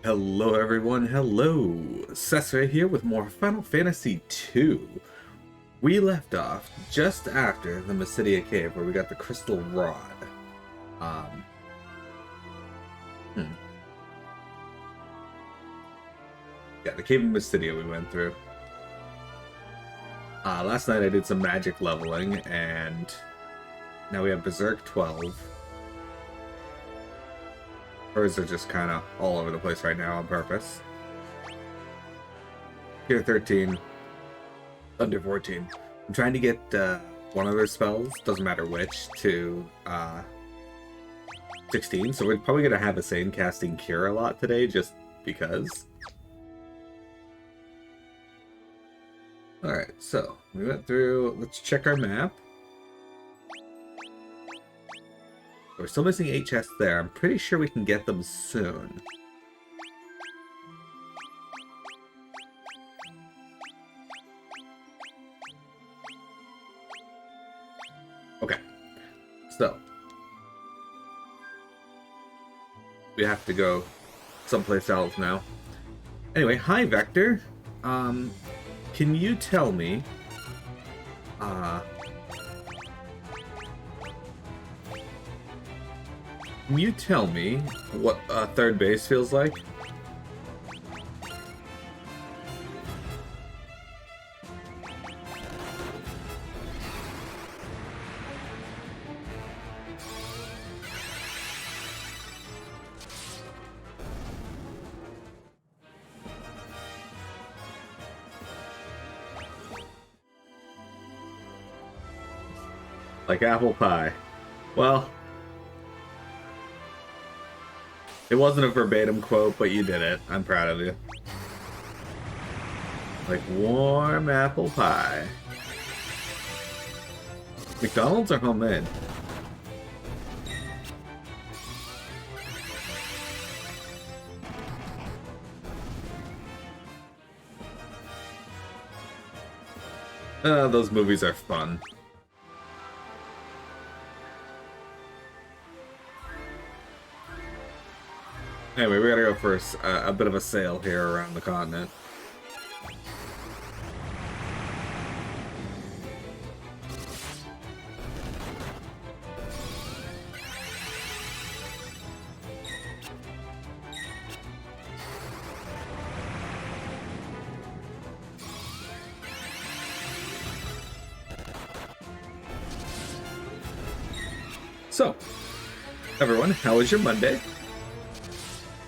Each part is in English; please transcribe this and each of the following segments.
Hello everyone, hello! Cesar here with more Final Fantasy II. We left off just after the Mysidian Cave where we got the crystal rod. Um, hmm. Yeah, the Cave of Mysidia we went through. Last night I did some magic leveling and now we have Berserk 12. Hers are just kind of all over the place right now on purpose. Tier 13. Under 14. I'm trying to get one of their spells, doesn't matter which, to 16. So we're probably going to have Asane casting Cure a lot today, just because. Alright, so we went through. Let's check our map. We're still missing 8 chests there. I'm pretty sure we can get them soon. Okay, so we have to go someplace else now. Anyway, hi Vector. Can you tell me what third base feels like? Like apple pie. Well, it wasn't a verbatim quote, but you did it. I'm proud of you. Like warm apple pie. McDonald's or homemade? Those movies are fun. Anyway, we gotta go for a bit of a sail here around the continent. So, everyone, how was your Monday?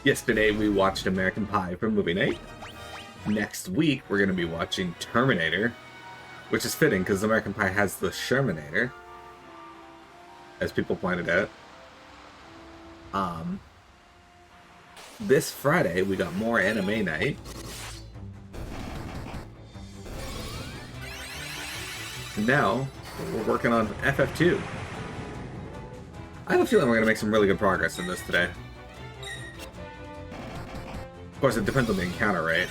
Yesterday we watched American Pie for movie night. Next week we're going to be watching Terminator, which is fitting because American Pie has the Shermanator, as people pointed out. This Friday we got more anime night. And now we're working on FF2. I have a feeling we're going to make some really good progress in this today. Of course, it depends on the encounter, right?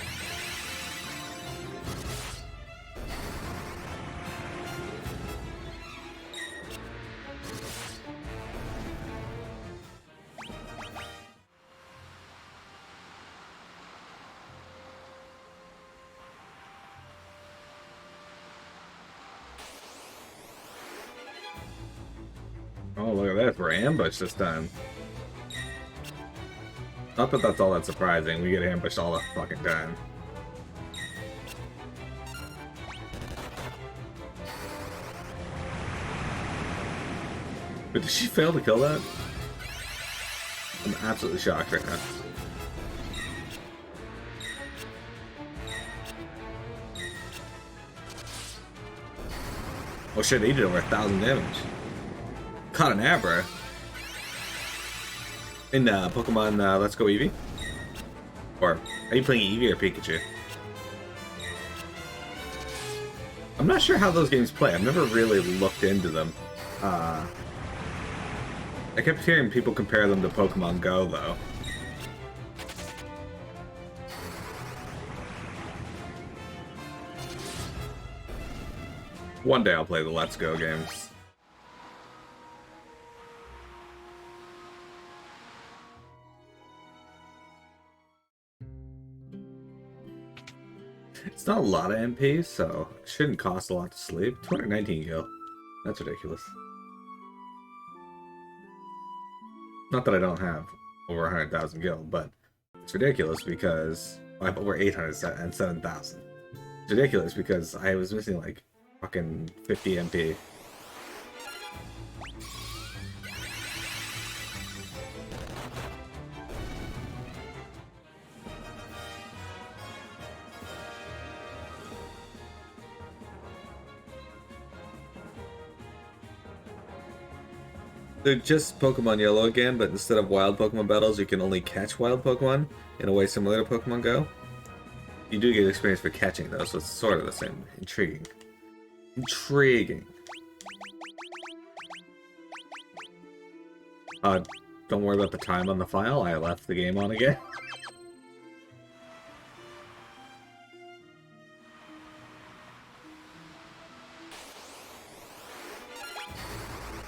Oh, look at this. We're ambushed this time. Not that that's all that surprising. We get ambushed all the fucking time. But did she fail to kill that? I'm absolutely shocked right now. Oh shit, they did over 1,000 damage. Caught an Abra. In Pokemon Let's Go Eevee? Or are you playing Eevee or Pikachu? I'm not sure how those games play. I've never really looked into them. I kept hearing people compare them to Pokemon Go, though. One day I'll play the Let's Go games. It's not a lot of MP, so it shouldn't cost a lot to sleep. 219 gil. That's ridiculous. Not that I don't have over 100,000 gil, but it's ridiculous because I have over 807,000. It's ridiculous because I was missing like fucking 50 MP. They're just Pokemon Yellow again, but instead of wild Pokemon battles, you can only catch wild Pokemon in a way similar to Pokemon Go. You do get experience for catching though, so it's sort of the same. Intriguing. Intriguing. Don't worry about the time on the file. I left the game on again.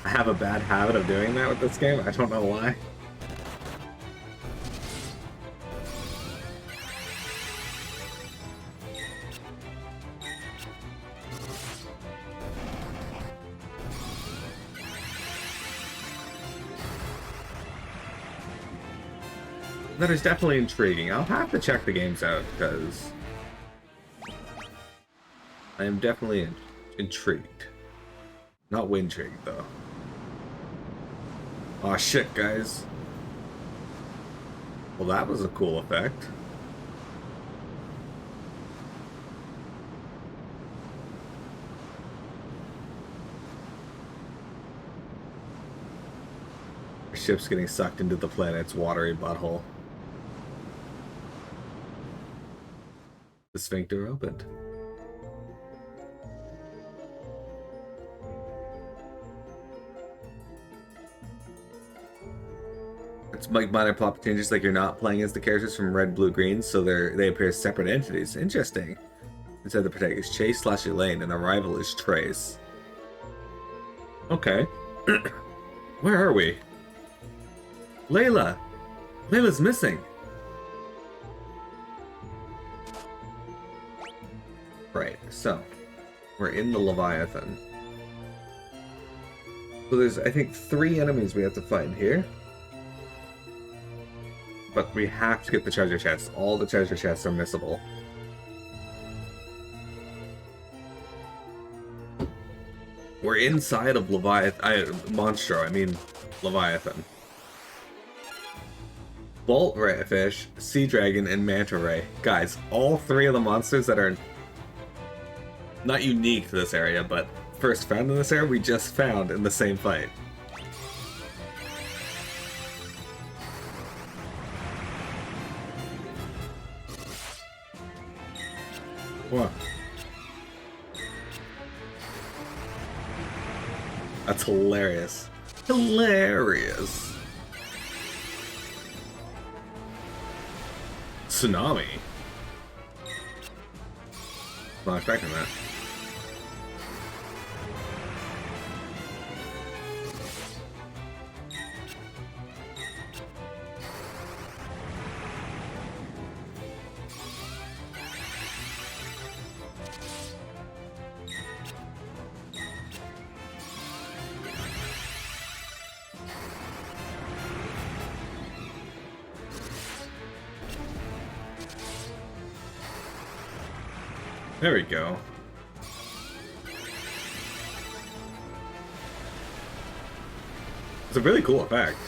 I have a bad habit of doing that with this game. I don't know why. That is definitely intriguing. I'll have to check the games out because I am definitely intrigued. Not win-intrigued though. Aw, shit, guys. Well, that was a cool effect. Our ship's getting sucked into the planet's watery butthole. The sphincter opened. It's like minor plot changes, like you're not playing as the characters from Red, Blue, Green, so they appear as separate entities. Interesting. Instead, the protagonist is Chase / Elaine, and the rival is Trace. Okay. Where are we? Layla! Layla's missing! Right, so we're in the Leviathan. So there's, I think, 3 enemies we have to fight here. But we have to get the treasure chests. All the treasure chests are missable. We're inside of Leviathan. Bolt Ratfish, Sea Dragon, and Manta Ray. Guys, all 3 of the monsters that are not unique to this area, but first found in this area, we just found in the same fight. What? That's hilarious. Hilarious. Tsunami? Not expecting that. There we go. It's a really cool effect.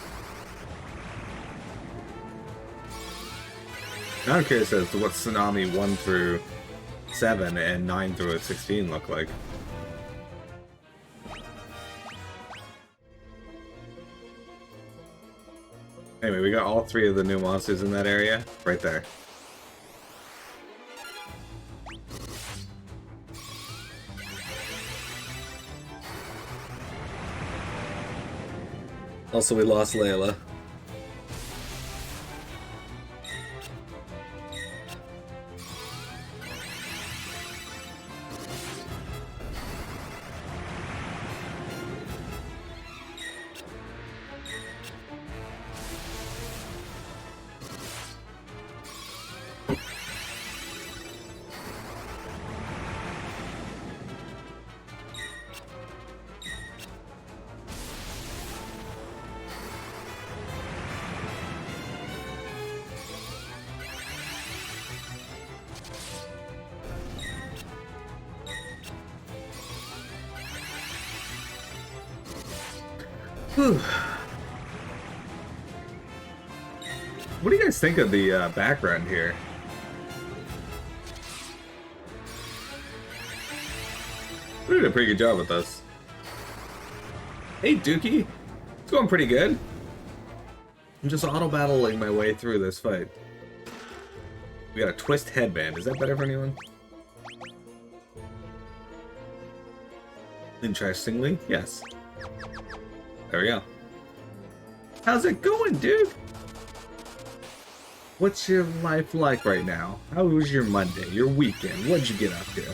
Now I'm curious as to what Tsunami 1 through 7 and 9 through 16 look like. Anyway, we got all 3 of the new monsters in that area, right there. Also, we lost Layla. Whew. What do you guys think of the background here? We did a pretty good job with this. Hey, Dookie. It's going pretty good. I'm just auto-battling my way through this fight. We got a twist headband. Is that better for anyone? Interestingly, yes. There we go. How's it going, dude? What's your life like right now? How was your Monday, your weekend? What'd you get up to?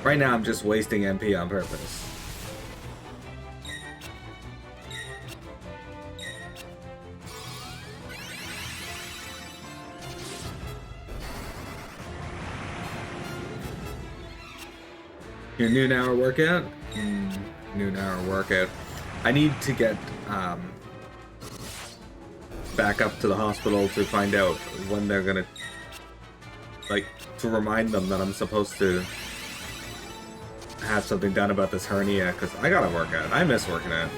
Right now, I'm just wasting MP on purpose. Your noon hour workout? Noon hour workout. I need to get back up to the hospital to find out when they're gonna, like, to remind them that I'm supposed to have something done about this hernia, because I gotta work out. I miss working out.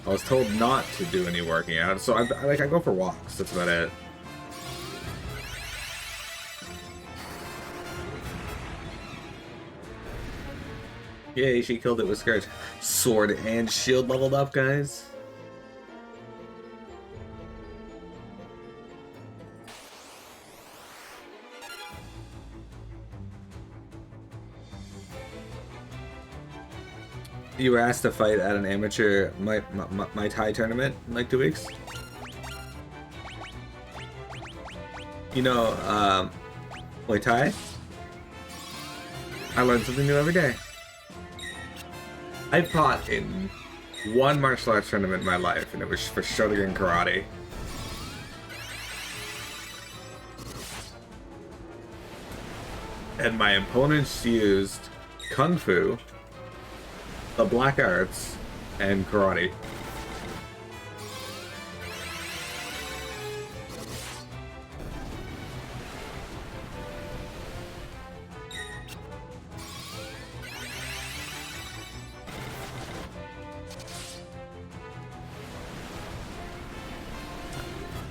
I was told not to do any working out, so I go for walks. That's about it. Yay, she killed it with Scourge. Sword and shield leveled up, guys. You were asked to fight at an amateur Muay Thai tournament in like 2 weeks. You know, Muay Thai? I learn something new every day. I fought in one martial arts tournament in my life, and it was for Shotokan Karate. And my opponents used Kung Fu, the black arts, and karate.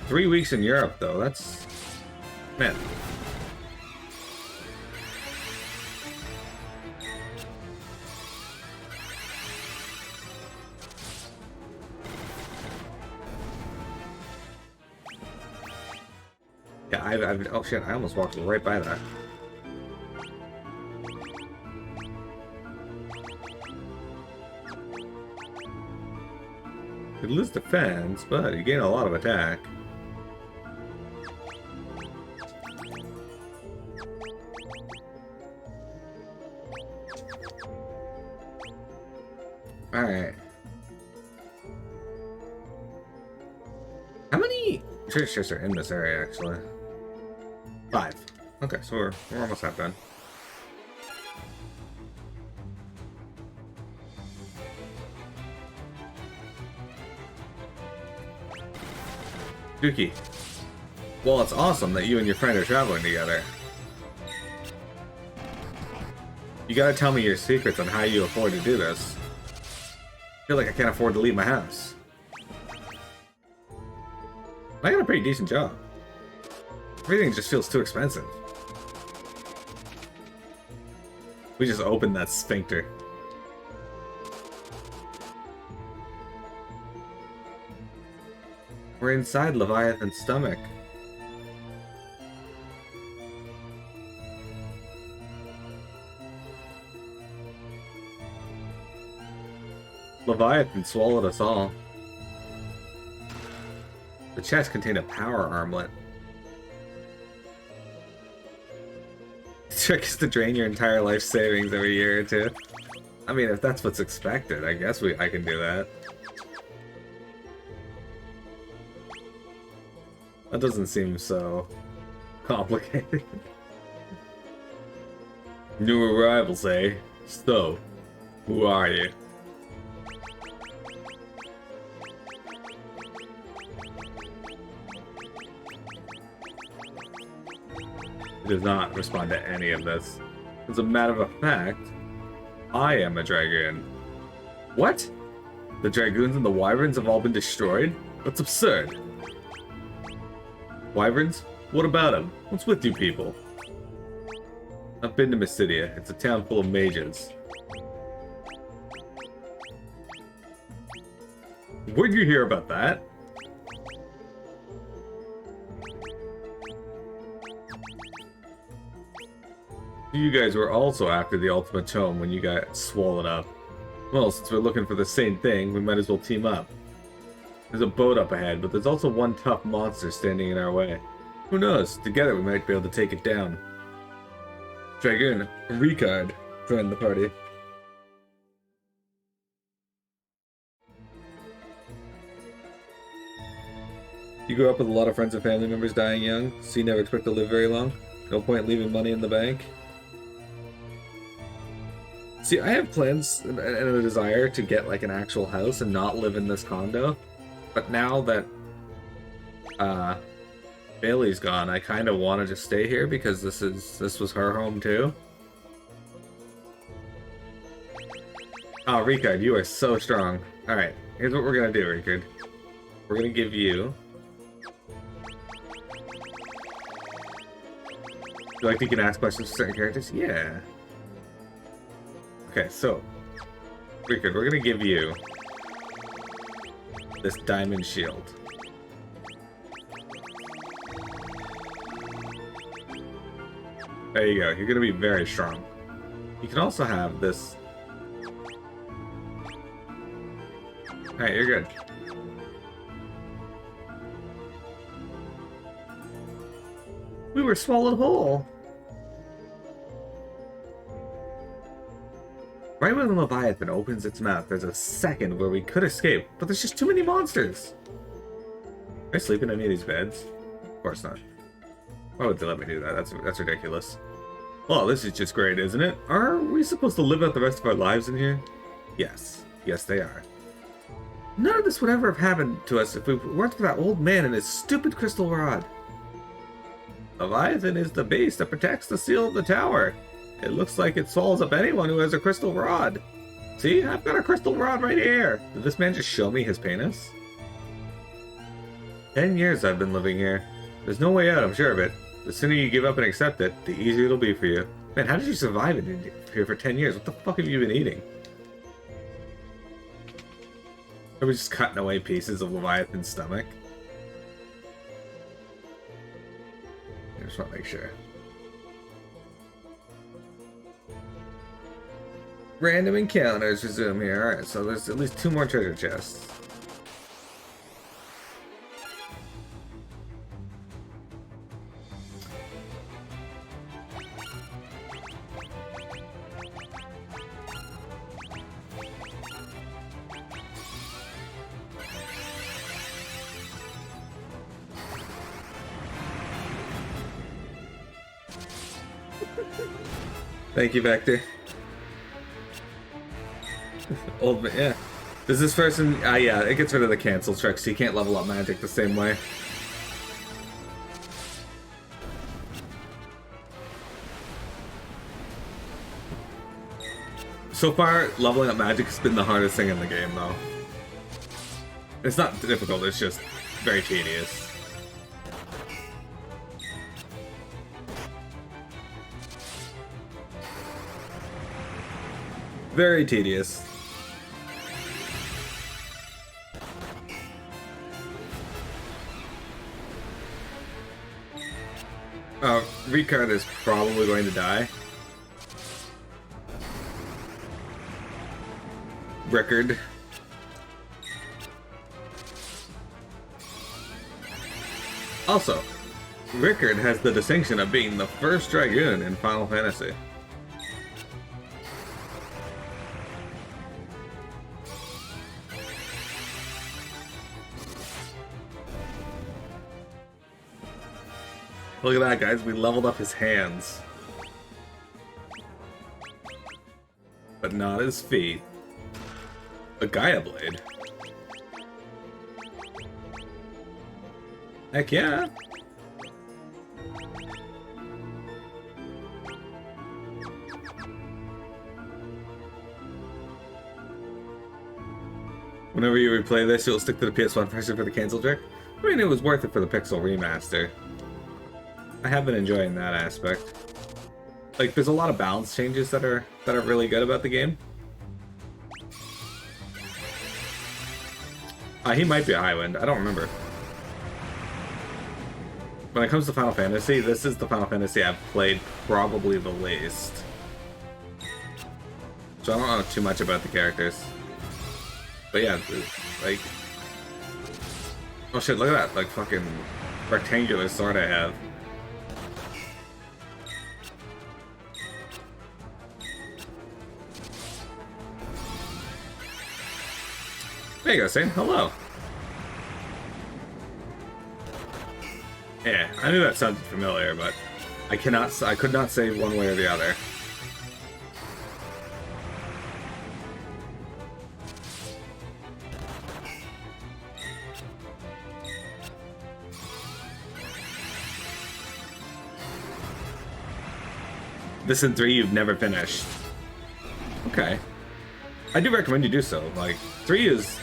Three weeks in Europe, though. That's... man. Yeah, oh shit, I almost walked right by that. You lose defense, but you gain a lot of attack. Alright. How many treasure chests are in this area, actually? 5. Okay, so we're almost half done. Dookie. Well, it's awesome that you and your friend are traveling together. You gotta tell me your secrets on how you afford to do this. I feel like I can't afford to leave my house. I got a pretty decent job. Everything just feels too expensive. We just opened that sphincter. We're inside Leviathan's stomach. Leviathan swallowed us all. The chest contained a power armlet. The trick is to drain your entire life savings every year or two. I mean, if that's what's expected, I guess I can do that. That doesn't seem so complicated. New arrivals, eh? So, who are you? It does not respond to any of this. As a matter of fact, I am a dragoon. What? The dragoons and the wyverns have all been destroyed? That's absurd. Wyverns? What about them? What's with you people? I've been to Mysidia. It's a town full of mages. Where'd you hear about that? You guys were also after the ultimate tome when you got swallowed up. Well, since we're looking for the same thing, we might as well team up. There's a boat up ahead, but there's also one tough monster standing in our way. Who knows? Together we might be able to take it down. Dragoon, Ricard, joined the party. You grew up with a lot of friends and family members dying young, so you never expect to live very long? No point leaving money in the bank? See, I have plans and a desire to get like an actual house and not live in this condo. But now that Bailey's gone, I kind of want to just stay here because this was her home too. Oh, Ricard, you are so strong. All right, here's what we're gonna do, Ricard. We're gonna give you. Do you like you can ask questions to certain characters? Yeah. Okay, so Ricard, we're gonna give you this diamond shield. There you go. You're gonna be very strong. You can also have this. Alright, you're good. We were swallowed whole. Right when the Leviathan opens its mouth, there's a second where we could escape, but there's just too many monsters. Can I sleep in any of these beds? Of course not. Why would they let me do that? That's ridiculous. Well, this is just great, isn't it? Are we supposed to live out the rest of our lives in here? Yes. Yes, they are. None of this would ever have happened to us if we weren't for that old man and his stupid crystal rod. Leviathan is the beast that protects the seal of the tower. It looks like it swallows up anyone who has a crystal rod. See, I've got a crystal rod right here. Did this man just show me his penis? 10 years I've been living here. There's no way out, I'm sure of it. The sooner you give up and accept it, the easier it'll be for you. Man, how did you survive in here for 10 years? What the fuck have you been eating? Are we just cutting away pieces of Leviathan's stomach? I just want to make sure. Random encounters resume here. Alright, so there's at least 2 more treasure chests. Thank you, Vector. Old man, yeah. Does this person... yeah, it gets rid of the cancel trick, so you can't level up magic the same way. So far, leveling up magic has been the hardest thing in the game, though. It's not difficult, it's just very tedious. Very tedious. Ricard is probably going to die. Rickard. Also, Rickard has the distinction of being the first Dragoon in Final Fantasy. Look at that, guys. We leveled up his hands. But not his feet. A Gaia Blade. Heck yeah. Whenever you replay this, you'll stick to the PS1 version for the cancel trick. I mean, it was worth it for the Pixel Remaster. I have been enjoying that aspect. Like, there's a lot of balance changes that are really good about the game. He might be a Highwind. I don't remember. When it comes to Final Fantasy, this is the Final Fantasy I've played probably the least. So I don't know too much about the characters. But yeah, like... Oh shit, look at that, like, fucking rectangular sword I have. There you go, Saint. Hello. Yeah, I knew that sounded familiar, but I could not say one way or the other. This in 3 you've never finished. Okay. I do recommend you do so. Like, 3 is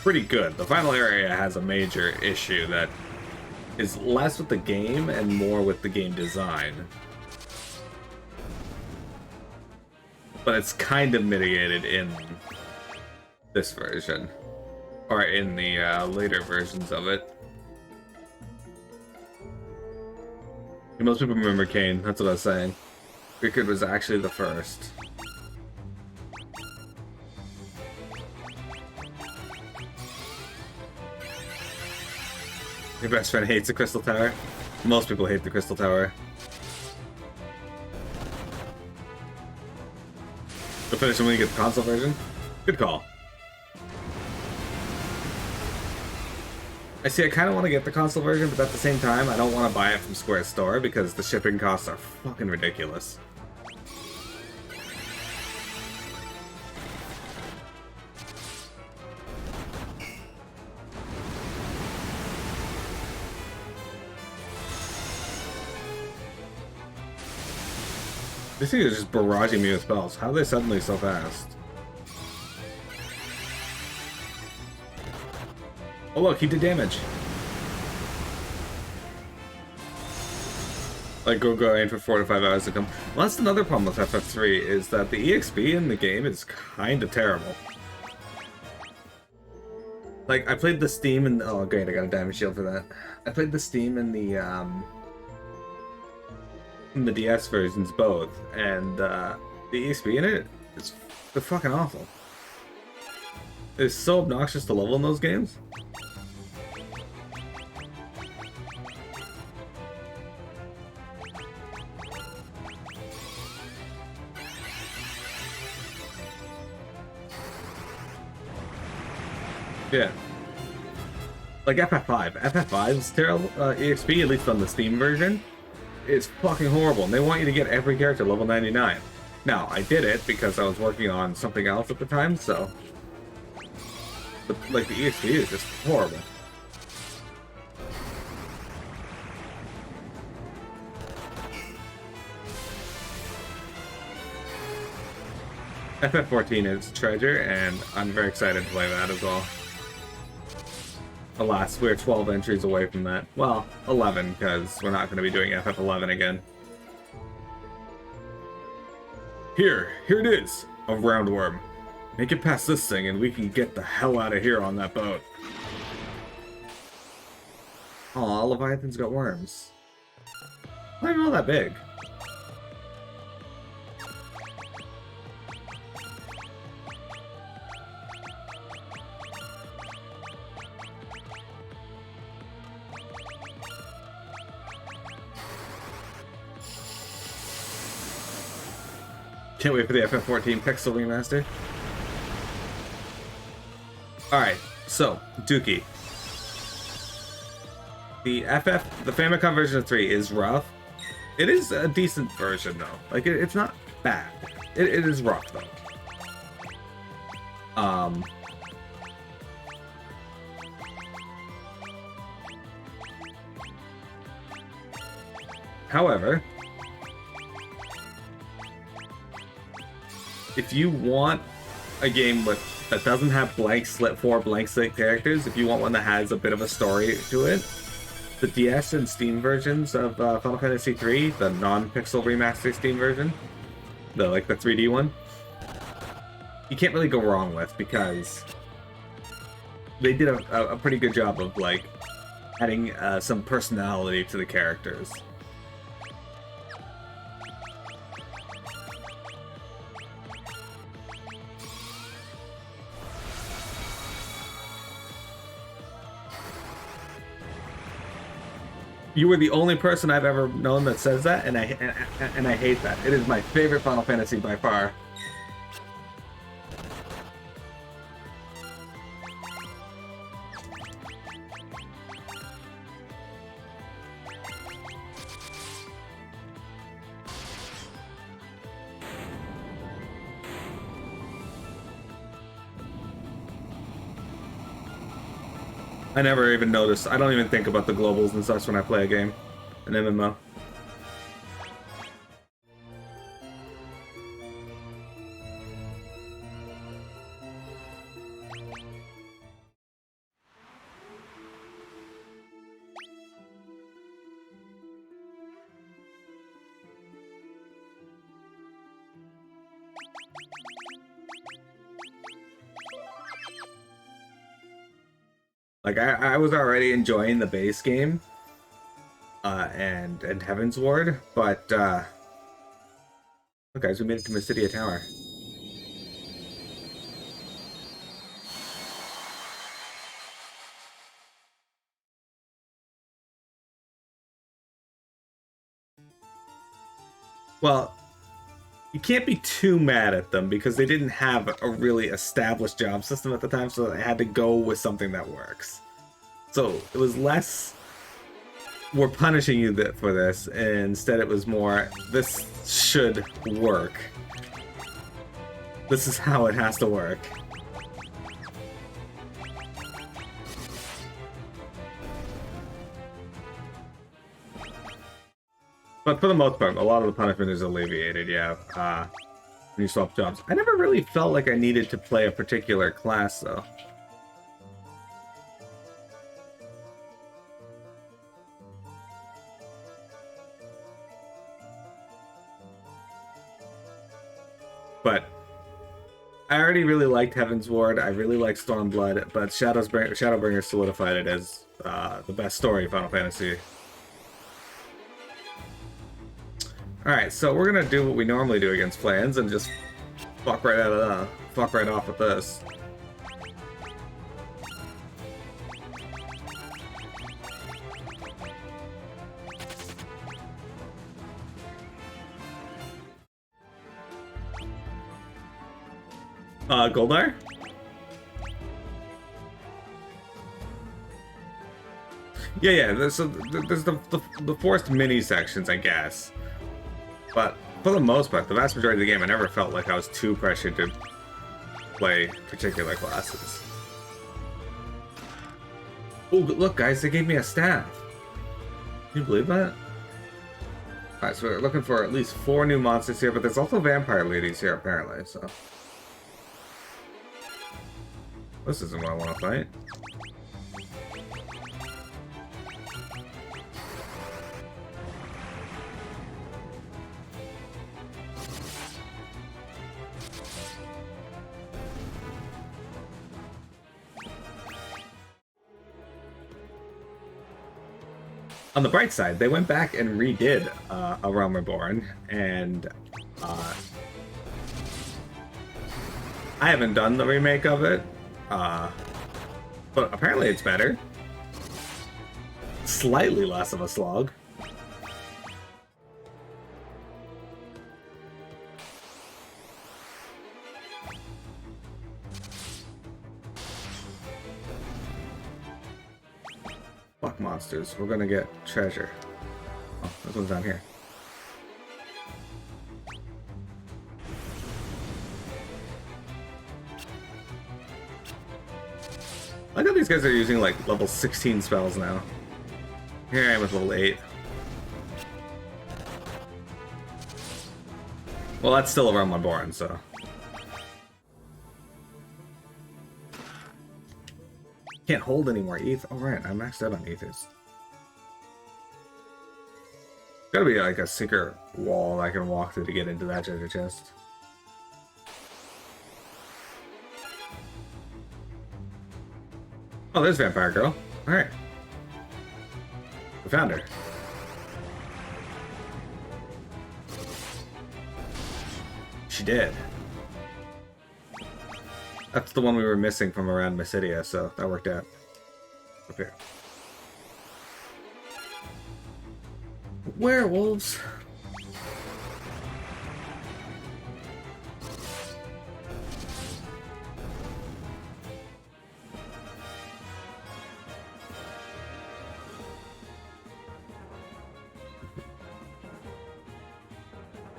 pretty good. The final area has a major issue that is less with the game and more with the game design. But it's kind of mitigated in this version. Or in the later versions of it. Most people remember Kane, that's what I was saying. Rickard was actually the first. Your best friend hates the Crystal Tower? Most people hate the Crystal Tower. You'll finish when you get the console version? Good call. I see, I kind of want to get the console version, but at the same time, I don't want to buy it from Square's store because the shipping costs are fucking ridiculous. These things are just barraging me with spells. How are they suddenly so fast? Oh look, he did damage. Like go aim for 4 to 5 hours to come. Well, that's another problem with FF3 is that the EXP in the game is kind of terrible. Like I played the Steam and oh great, I got a diamond shield for that. I played the Steam and the DS versions both, and the EXP in it is they're fucking awful. It's so obnoxious to level in those games. Yeah. Like FF5. FF5's terrible EXP, at least on the Steam version, is fucking horrible. And they want you to get every character level 99. Now, I did it because I was working on something else at the time, so... But, like, the EXP is just horrible. FF14 is treasure, and I'm very excited to play that as well. Alas, we're 12 entries away from that. Well, 11, because we're not going to be doing FF11 again. Here it is! A roundworm. Make it past this thing and we can get the hell out of here on that boat. Aw, Leviathan's got worms. Not even all that big. Can't wait for the FF14 Pixel Remaster. Alright, so, Dookie. The Famicom version of 3 is rough. It is a decent version, though. Like, it's not bad. It is rough, though. However, if you want a game with that doesn't have four blank slate characters, if you want one that has a bit of a story to it, the DS and Steam versions of Final Fantasy III, the non-pixel remaster Steam version, the 3D one, you can't really go wrong with, because they did a pretty good job of adding some personality to the characters. You were the only person I've ever known that says that, and I hate that. It is my favorite Final Fantasy by far. I never even notice. I don't even think about the globals and such when I play a game, an MMO. I was already enjoying the base game, and Heaven's Ward, but look guys, we made it to Mysidian Tower. Well, you can't be too mad at them because they didn't have a really established job system at the time, so they had to go with something that works. So it was less, we're punishing you for this, and instead it was more, this should work. This is how it has to work. But for the most part, a lot of the punishment is alleviated, yeah. When you swap jobs. I never really felt like I needed to play a particular class, though. But I already really liked Heaven's Ward. I really liked Stormblood, but Shadowbringer solidified it as the best story in Final Fantasy. Alright, so we're gonna do what we normally do against plans and just fuck right off with this. Goldar? Yeah, there's the forced mini sections, I guess. But for the most part, the vast majority of the game, I never felt like I was too pressured to play particular classes. Oh, look guys, they gave me a staff. Can you believe that? Alright, so we're looking for at least 4 new monsters here, but there's also vampire ladies here apparently, so... This isn't what I want to fight. On the bright side, they went back and redid A Realm Reborn, and I haven't done the remake of it, but apparently it's better. Slightly less of a slog. Fuck monsters. We're gonna get treasure. Oh, this one's down here. I know these guys are using like level 16 spells now. Here I am with level 8. Well, that's still around my Bourne, so. Can't hold any more ETH. Oh, right, I'm maxed out on ethers. Gotta be like a secret wall I can walk through to get into that treasure chest. Oh, there's Vampire Girl. Alright. We found her. She did. That's the one we were missing from around Mysidia, so that worked out. Okay. Werewolves.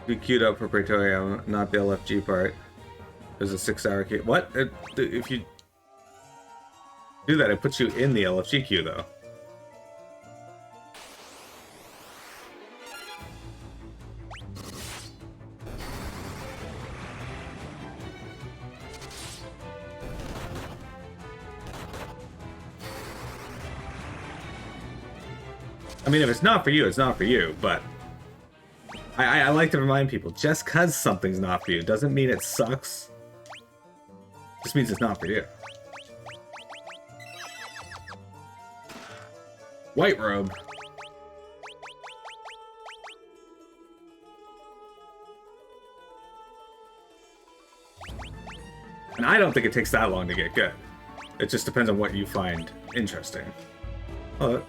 You queued up for Praetorium, not the LFG part. There's a 6-hour queue. What? If you do that, it puts you in the LFG queue, though. I mean, if it's not for you, it's not for you, but I like to remind people, just because something's not for you doesn't mean it sucks. Just means it's not for you. White robe. And I don't think it takes that long to get good. It just depends on what you find interesting. Oh,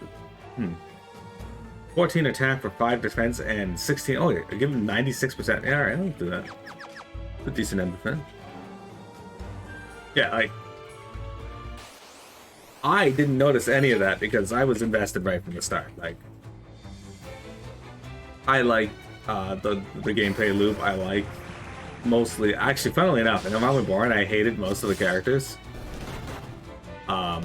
14 attack for 5 defense and 16. Oh, I give him 96%. Yeah, alright, I'll do that. It's a decent end defense. Yeah, like, I didn't notice any of that because I was invested right from the start. Like, I like the gameplay loop. I like mostly, actually, funnily enough, in Realm Reborn, I hated most of the characters. The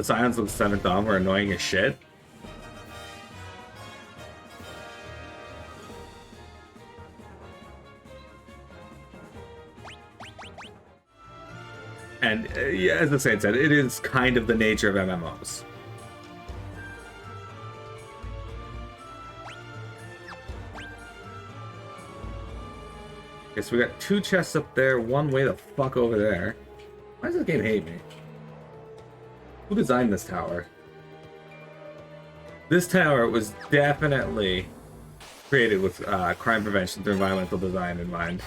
Scions of the Seventh Dawn were annoying as shit. And yeah, as the Saint said, it is kind of the nature of MMOs. Okay, so we got 2 chests up there, 1 way the fuck over there. Why does this game hate me? Who designed this tower? This tower was definitely created with crime prevention through environmental design in mind.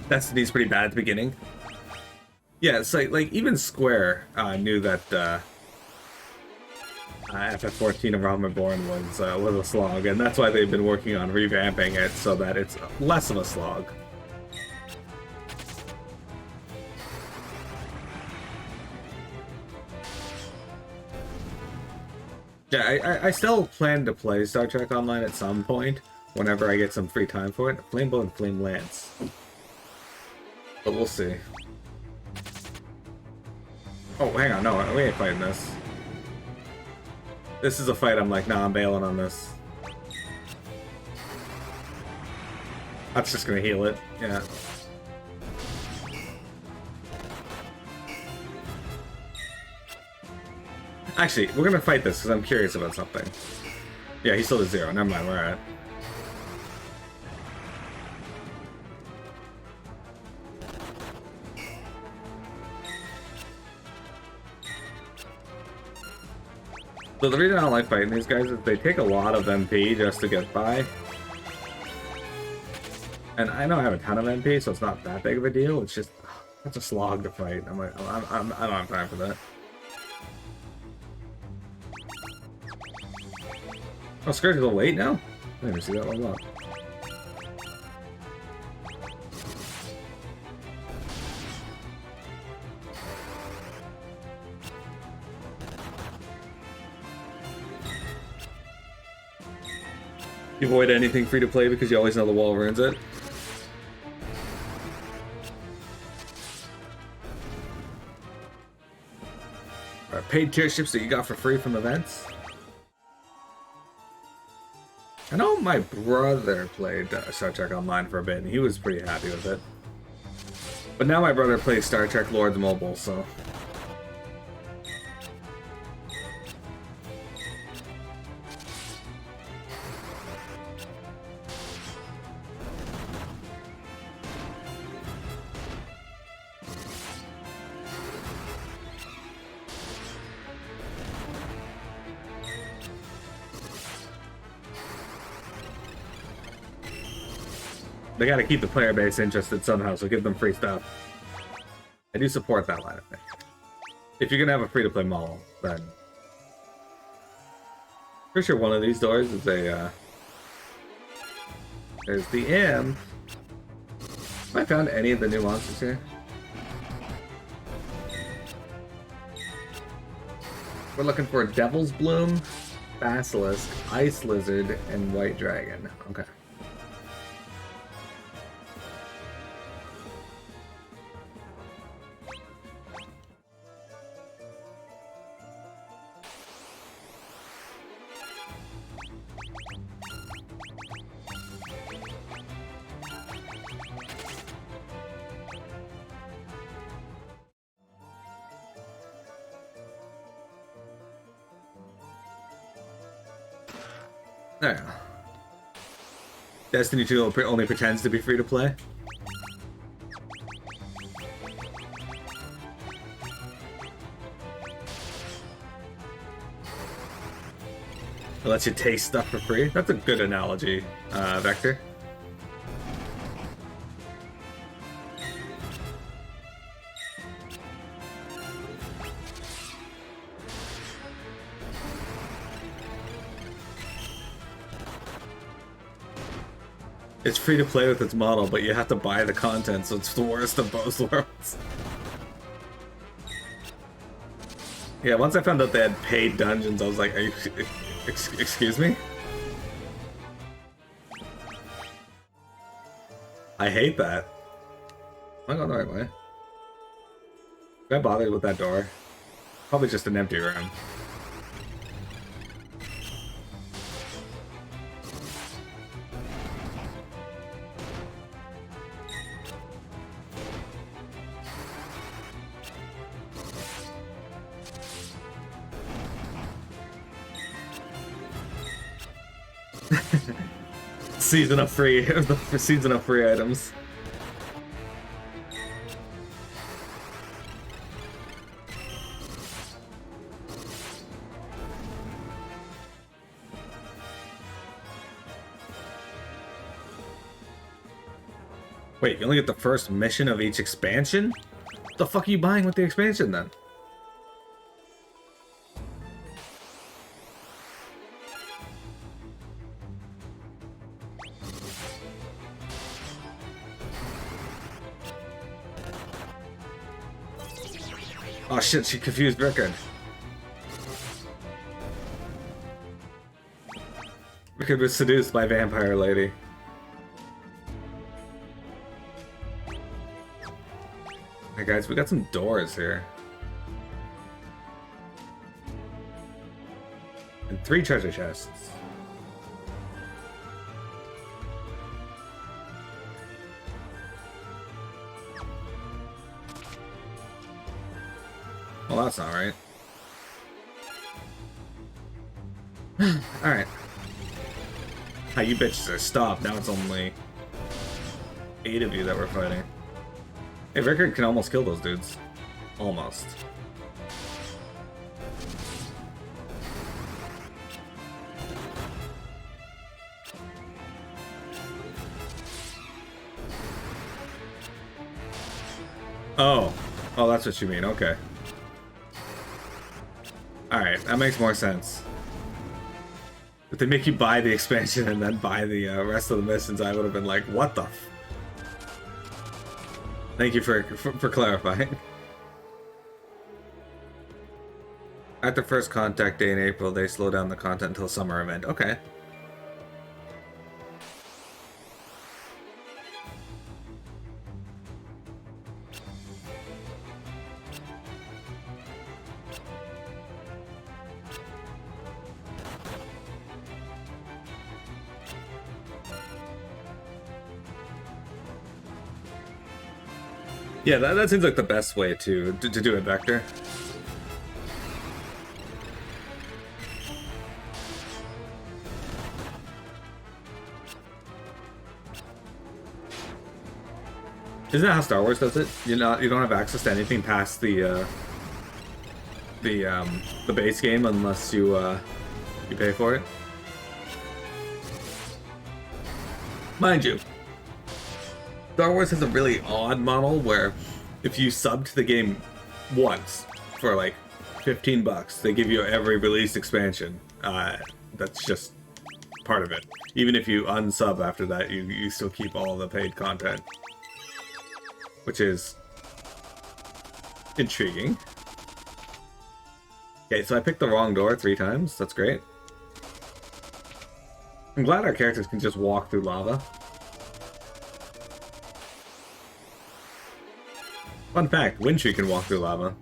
Destiny's pretty bad at the beginning. Yeah, it's like even Square knew that FF14 of Realm Reborn was a slog, and that's why they've been working on revamping it so that it's less of a slog. Yeah, I still plan to play Star Trek Online at some point, whenever I get some free time for it. Flamebow and Flame Lance. But we'll see. Oh, hang on, no, we ain't fighting this. This is a fight I'm like, nah, I'm bailing on this. That's just gonna heal it, yeah. Actually, we're gonna fight this because I'm curious about something. Yeah, he's still at 0, never mind, we're at. So the reason I don't like fighting these guys is they take a lot of MP just to get by. And I know I have a ton of MP, so it's not that big of a deal. It's just, that's a slog to fight. I'm like, I don't have time for that. Oh, Scourge is a little late now? I didn't even see that one up. You avoid anything free to play because you always know the wall ruins it. Alright, paid tier ships that you got for free from events. I know my brother played Star Trek Online for a bit, and he was pretty happy with it. But now my brother plays Star Trek Lords Mobile, so... They gotta keep the player base interested somehow, so give them free stuff. I do support that line of thing. If you're gonna have a free-to-play model, then... Pretty sure one of these doors is a, There's the M. Have I found any of the new monsters here? We're looking for Devil's Bloom, Basilisk, Ice Lizard, and White Dragon. Okay. There. Destiny 2 only pretends to be free to play. It lets you taste stuff for free. That's a good analogy, Vector. It's free to play with its model, but you have to buy the content, so it's the worst of both worlds. Yeah, once I found out they had paid dungeons, I was like, are you... excuse me? I hate that. Am I going the right way? Did I bother with that door? Probably just an empty room. Season of free items. Wait, you only get the first mission of each expansion? What the fuck are you buying with the expansion then? Oh shit, she confused Rickard. Rickard was seduced by Vampire Lady. Hey guys, we got some doors here. And 3 treasure chests. Well, that's not right. Alright. How you bitches are stopped. Now it's only 8 of you that we're fighting. Hey, Rickard can almost kill those dudes. Almost. Oh. Oh, that's what you mean. Okay. Alright, that makes more sense. If they make you buy the expansion and then buy the rest of the missions, I would have been like, what the f... Thank you for clarifying. After first contact day in April, they slow down the content until summer event. Okay. Yeah, that seems like the best way to do it, Vector. Isn't that how Star Wars does it? You don't have access to anything past the base game unless you pay for it. Mind you, Star Wars has a really odd model where if you sub to the game once for like $15, they give you every released expansion. That's just part of it. Even if you unsub after that, you still keep all the paid content, which is intriguing. Okay, so I picked the wrong door 3 times. That's great. I'm glad our characters can just walk through lava. Fun fact, Windtree can walk through lava.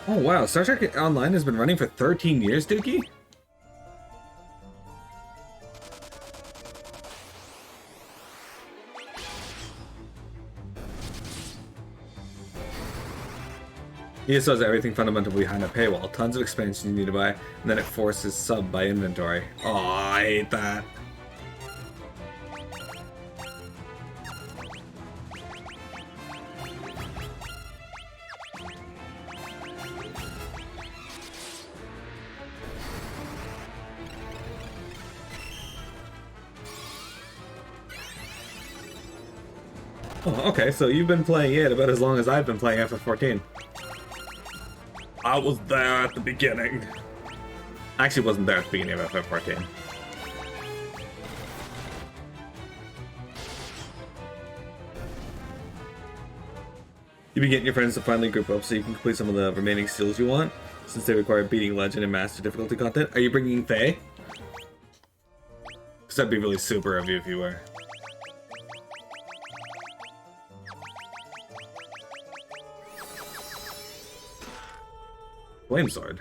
Oh wow, Star Trek Online has been running for 13 years, Dookie? ESO has everything fundamental behind a paywall. Tons of expansions you need to buy, and then it forces sub by inventory. Oh, I hate that. Oh, okay, so you've been playing it about as long as I've been playing FF14. I was there at the beginning. I actually wasn't there at the beginning of FF14. You've been getting your friends to finally group up so you can complete some of the remaining seals you want, since they require beating Legend and Master difficulty content. Are you bringing Faye? Because that'd be really super of you if you were. Flame Sword.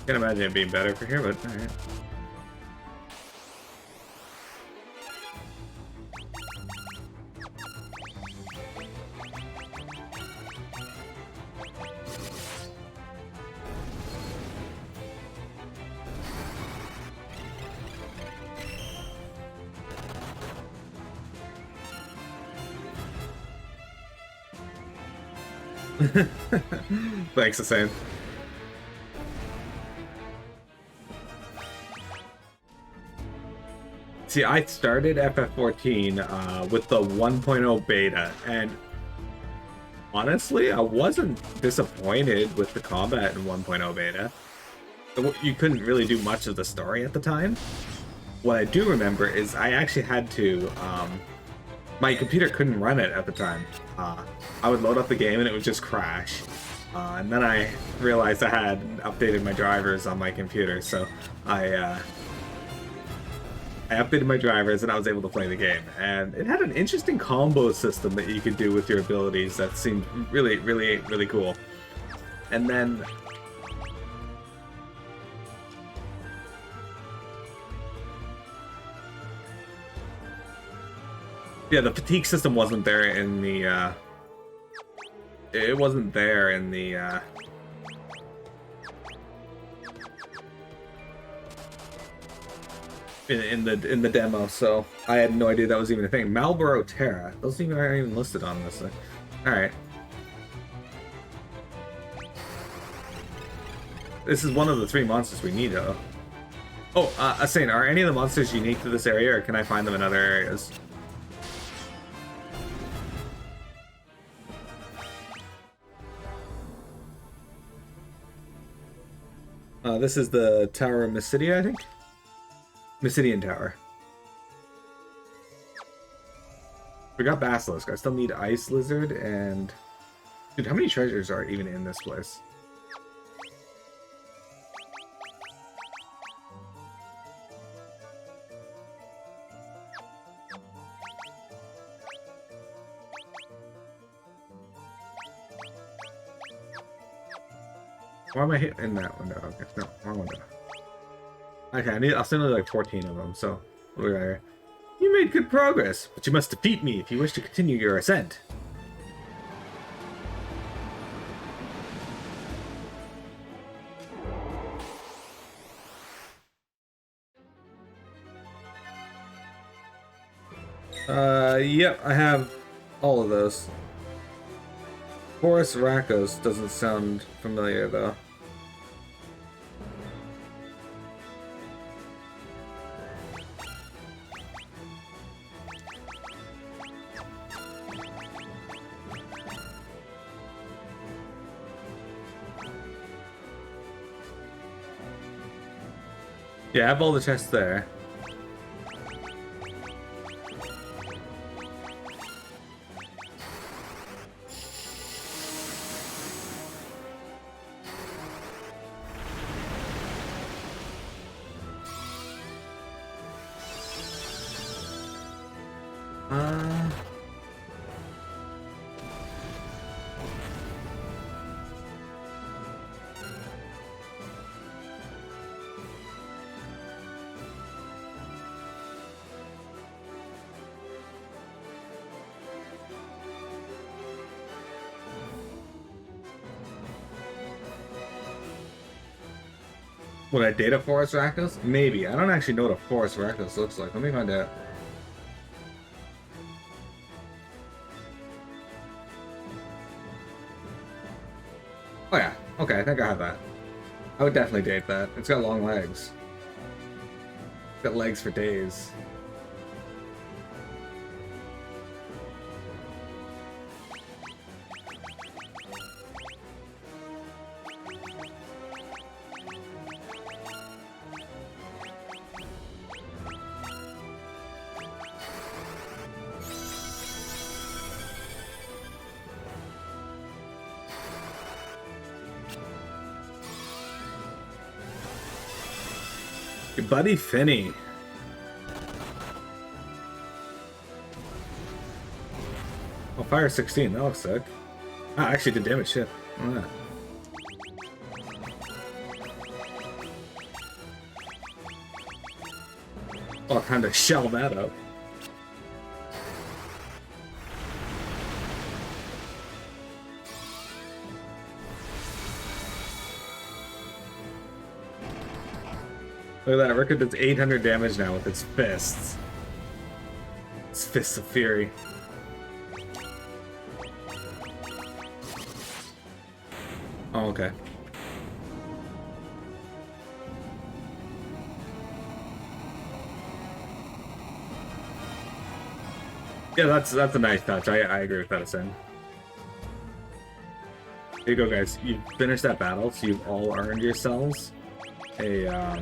Can't imagine it being better for here, but alright. Thanks, the same. See, I started FF14 with the 1.0 beta, and honestly, I wasn't disappointed with the combat in 1.0 beta. You couldn't really do much of the story at the time. What I do remember is I actually had to... my computer couldn't run it at the time. I would load up the game and it would just crash. And then I realized I had updated my drivers on my computer, so I updated my drivers and I was able to play the game. And it had an interesting combo system that you could do with your abilities that seemed really, really, really cool. And then... yeah, the fatigue system wasn't there in the, it wasn't there in the, in the demo, so I had no idea that was even a thing. Marlboro Terra. Those aren't even listed on this thing. Alright. This is one of the 3 monsters we need, though. Oh, Asane, are any of the monsters unique to this area, or can I find them in other areas? This is the Tower of Mysidia, I think? Mysidian Tower. Forgot Basilisk. I still need Ice Lizard and... dude, how many treasures are even in this place? Why am I hitting that window? Okay, no, wrong window. Okay, I'll send like 14 of them, so we're right here. You made good progress, but you must defeat me if you wish to continue your ascent. Yep, I have all of those. Forest Rakos doesn't sound familiar, though. Yeah, I have all the chests there. Would I date a Forest Rakdos? Maybe. I don't actually know what a Forest Rakdos looks like. Let me find out. Oh yeah. Okay, I think I have that. I would definitely date that. It's got long legs. It's got legs for days. Your buddy Finny. Oh, fire 16. That looks sick. Ah, actually did damage. Shit. Oh, I'll kind of shell that up. Look at that, Rickard does 800 damage now with its fists. Its fists of fury. Oh, okay. Yeah, that's a nice touch. I agree with that, Ascend. Here you go, guys. You've finished that battle, so you've all earned yourselves a,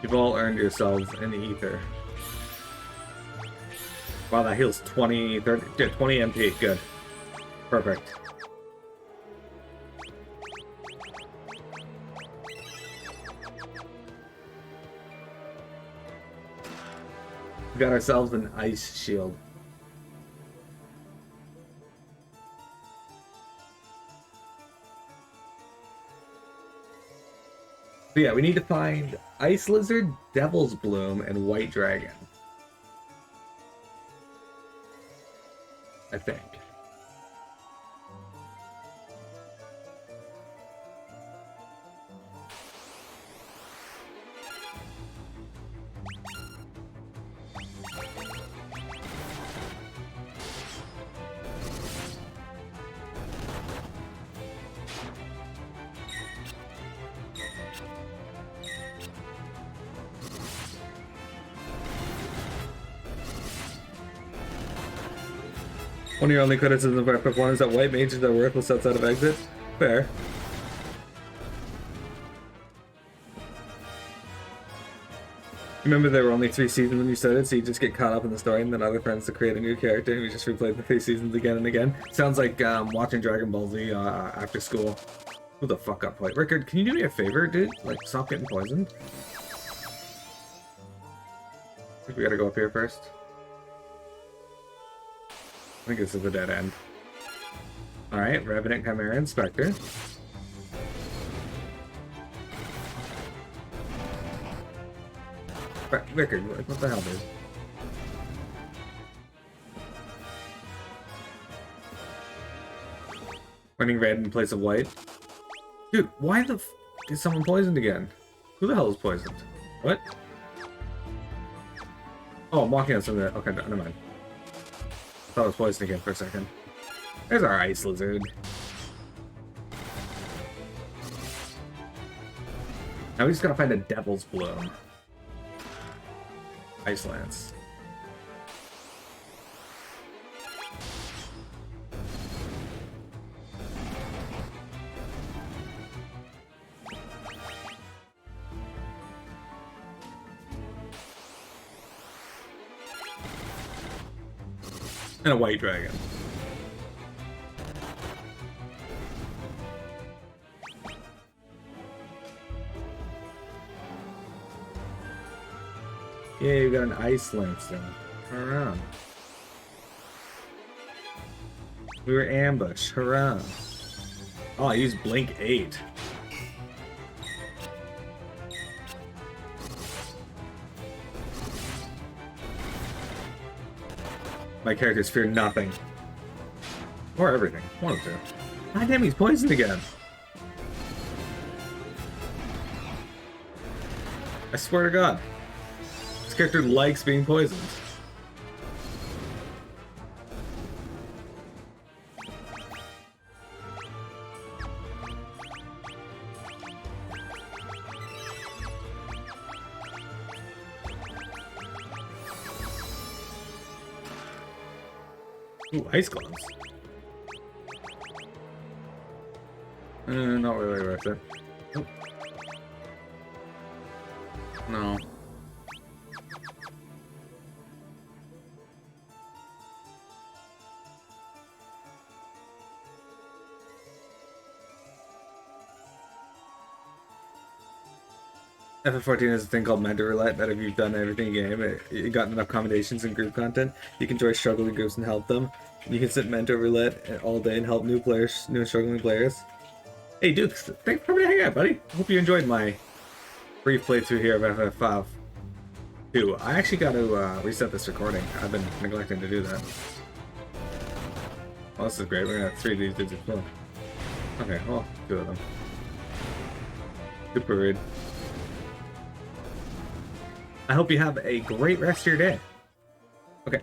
You've all earned yourselves an ether. Wow, that heals 20, 30, yeah, 20 MP. Good. Perfect. We got ourselves an ice shield. But yeah, we need to find Ice Lizard, Devil's Bloom, and White Dragon. I think. One of your only criticisms of Epic 1 is that white mages are worthless outside of exit. Fair. Remember there were only 3 seasons when you started, so you just get caught up in the story and then other friends to create a new character and we just replayed the 3 seasons again and again. Sounds like watching Dragon Ball Z after school. Who the fuck up play? Rickard, can you do me a favor, dude? Like, stop getting poisoned? think we gotta go up here first. I think this is a dead end. Alright, Revenant Chimera Inspector. Rickard, what the hell, dude? Running red in place of white. Dude, why the f is someone poisoned again? Who the hell is poisoned? What? Oh, I'm walking on something that... Okay, never mind. I thought I was poisoned again for a second. There's our ice lizard. Now we just gotta find a Devil's Bloom. Ice Lance. And a white dragon. Yeah, you got an ice lance there. Turn around. We were ambushed. Hurrah. Oh, I used Blink 8. My characters fear nothing. Or everything. One of two. God damn, he's poisoned again. I swear to God. This character likes being poisoned. Ooh, ice gloves. Not really worth it. Oh. No. FF14 is a thing called Mentor Roulette that if you've done everything in game, you got enough combinations and group content, you can join struggling groups and help them. You can sit Mentor Roulette all day and help new players, new struggling players. Hey Duke, thanks for coming to hang out, buddy. Hope you enjoyed my brief playthrough here of FF5. Dude, I actually got to reset this recording. I've been neglecting to do that. Well, this is great. We're gonna have 3 of these dudes explode. Okay, well, 2 of them. Super rude. I hope you have a great rest of your day. Okay.